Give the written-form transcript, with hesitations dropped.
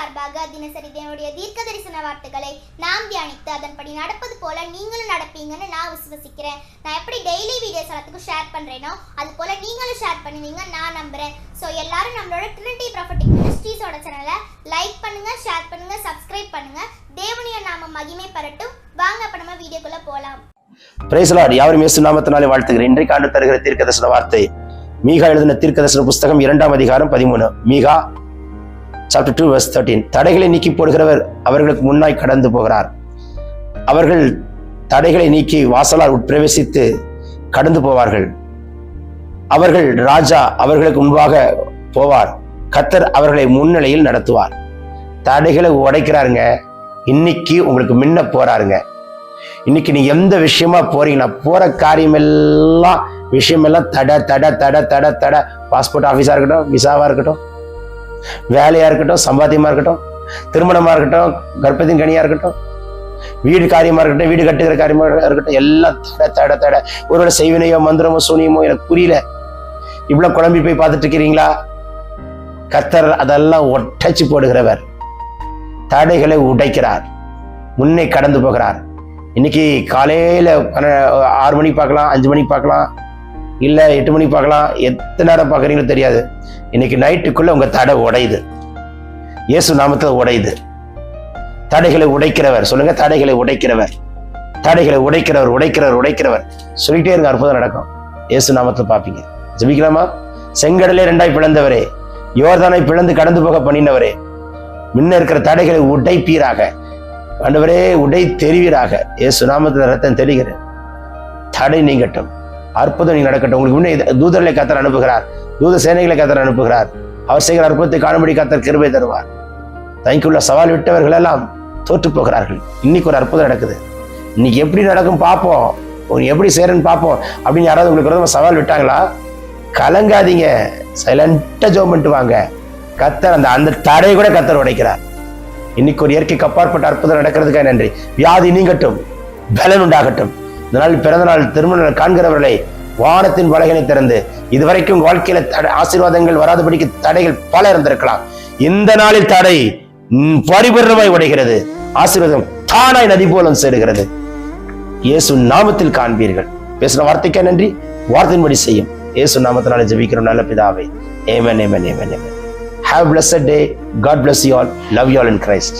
சார்பாக தினசரி தேவனுடைய தீர்க்க தரிசன வார்த்தைகளை நாம் தியானித்து அதன்படி நடப்பது போல நீங்களும் நடப்பீங்கன்னு நான் விசுவசிக்கிறேன். நான் எப்படி டெய்லி வீடியோஸ் எல்லாத்துக்கும் ஷேர் பண்றேனோ அது போல நீங்களும் ஷேர் பண்ணுவீங்க நான் நம்புறேன். ஸோ எல்லாரும் நம்மளோட ட்ரினிட்டி ப்ராஃபட்டிக் மினிஸ்ட்ரீஸோட சேனலை லைக் பண்ணுங்க, ஷேர் பண்ணுங்க, சப்ஸ்கிரைப் பண்ணுங்க. தேவனுடைய நாமம் மகிமை பெறட்டும். வாங்க அப்ப நம்ம வீடியோக்குள்ள போலாம். Praise lord. யாவரும் இயேசு நாமத்தினாலே வாழ்த்துகிறேன். இன்றைக்கு ஆண்டு தருகிற தீர்க்கதரிசன வார்த்தை மீகா எழுதின தீர்க்கதரிசன புஸ்தகம் 2ஆம் அதிகாரம் 13. மீகா chapter 2 verse 13. தடைகளை நீக்கி போடுகிறவர் அவர்களுக்கு முன்னாய் கடந்து போகிறார். அவர்கள் தடைகளை நீக்கி வாசலால் உட்பிரவேசித்து கடந்து போவார்கள். அவர்கள் ராஜா அவர்களுக்கு முன்பாக போவார். கர்த்தர் அவர்களை முன்னிலையில் நடத்துவார். தடைகளை உடைக்கிறாருங்க. இன்னைக்கு உங்களுக்கு முன்ன போறாருங்க. இன்னைக்கு நீ எந்த விஷயமா போறீங்கன்னா போற விஷயமெல்லாம் தடை தடை தடை தடை தடை. பாஸ்போர்ட் ஆஃபீஸா இருக்கட்டும், விசாவா இருக்கட்டும், வேலையா இருக்கட்டும், சம்பாத்தியமா இருக்கட்டும், திருமணமா இருக்கட்டும், கர்ப்பத்தின் கனியா இருக்கட்டும், வீடு காரியமா இருக்கட்டும், வீடு கட்டுகிற காரியமா இருக்கட்டும், எல்லாம் தடை தடை தடை. ஒருவேளை செய்வினையோ மந்திரமோ சூனியமோ எனக்கு புரியல, இவ்வளவு குழம்பி போய் பார்த்துட்டு இருக்கிறீங்களா? கர்த்தர் அதெல்லாம் ஒட்டச்சு போடுகிறவர். தடைகளை உடைக்கிறார், முன்னே கடந்து போகிறார். இன்னைக்கு காலையில 6 மணிக்கு பார்க்கலாம், 5 மணிக்கு பார்க்கலாம், இல்ல 8 மணிக்கு பார்க்கலாம், எத்தனை நேரம் பார்க்குறீங்களோ தெரியாது. இன்னைக்கு நைட்டுக்குள்ள உங்க தடை உடையுது. இயேசு நாமத்துல உடையுது. தடைகளை உடைக்கிறவர் சொல்லுங்க. தடைகளை உடைக்கிறவர், தடைகளை உடைக்கிறவர், உடைக்கிறவர், உடைக்கிறவர் சொல்லிட்டே இருங்க. அற்புதம் நடக்கும். இயேசு நாமத்துல பாப்பீங்க. ஜெபிக்கலாமா? செங்கடலே 2ஆய் பிளந்தவரே, யோர்தானை பிளந்து கடந்து போக பண்ணினவரே, முன்ன இருக்கிற தடைகளை உடைப்பீராக. ஆண்டவரே உடை தெரிவீராக. இயேசு நாமத்துல ரத்தம் தெளிகிறேன். தடை நீங்கட்டும், அற்புதம் நீங்க நடக்கட்டும். உங்களுக்கு முன்னே தூதர்களை கர்த்தர் அனுப்புகிறார், தூத சேனைகளை கர்த்தர் அனுப்புகிறார். அவர் செய்கிற அற்புதத்தை காணும்படி கர்த்தர் கிருபை தருவார். தனிக்குள்ள சவால் விட்டவர்கள் எல்லாம் தோற்று போகிறார்கள். இன்னைக்கு ஒரு அற்புதம் நடக்குது. இன்னைக்கு எப்படி நடக்கும் பார்ப்போம், உங்களுக்கு எப்படி செய்யறன்னு பார்ப்போம் அப்படின்னு யாராவது உங்களுக்கு சவால் விட்டாங்களா? கலங்காதீங்க, சைலண்டா ஜெபம் பண்ணிட்டு வாங்க. கர்த்தர் அந்த தடையை கூட கர்த்தர் உடைக்கிறார். இன்னைக்கு ஒரு இயற்கைக்கு அப்பாற்பட்ட அற்புதம் நடக்கிறதுக்காக நன்றி. வியாதி நீங்கட்டும், பலன் உண்டாகட்டும். இந்த நாள் பிறந்த நாள் திருமண நாள் காண்கிறவர்களை வானத்தின் வலைகளை திறந்து, இதுவரைக்கும் வாழ்க்கையில ஆசீர்வாதங்கள் வராதபடிக்கு தடைகள் பல இருந்திருக்கலாம். இந்த நாளில் தடை பரிபூர்ணமாய் உடைகிறது. ஆசீர்வாதம் தானாய் நதி போலும் சேருகிறது. இயேசு நாமத்தில் காண்பீர்கள். பேசுற வார்த்தைக்கே நன்றி. வார்த்தையின்படி செய்யும். இயேசு நாமத்தினால ஜெபிக்கிறோம் நல்ல பிதாவே. Amen, amen, amen, amen. Have a blessed day. God bless you all. Love you all in Christ.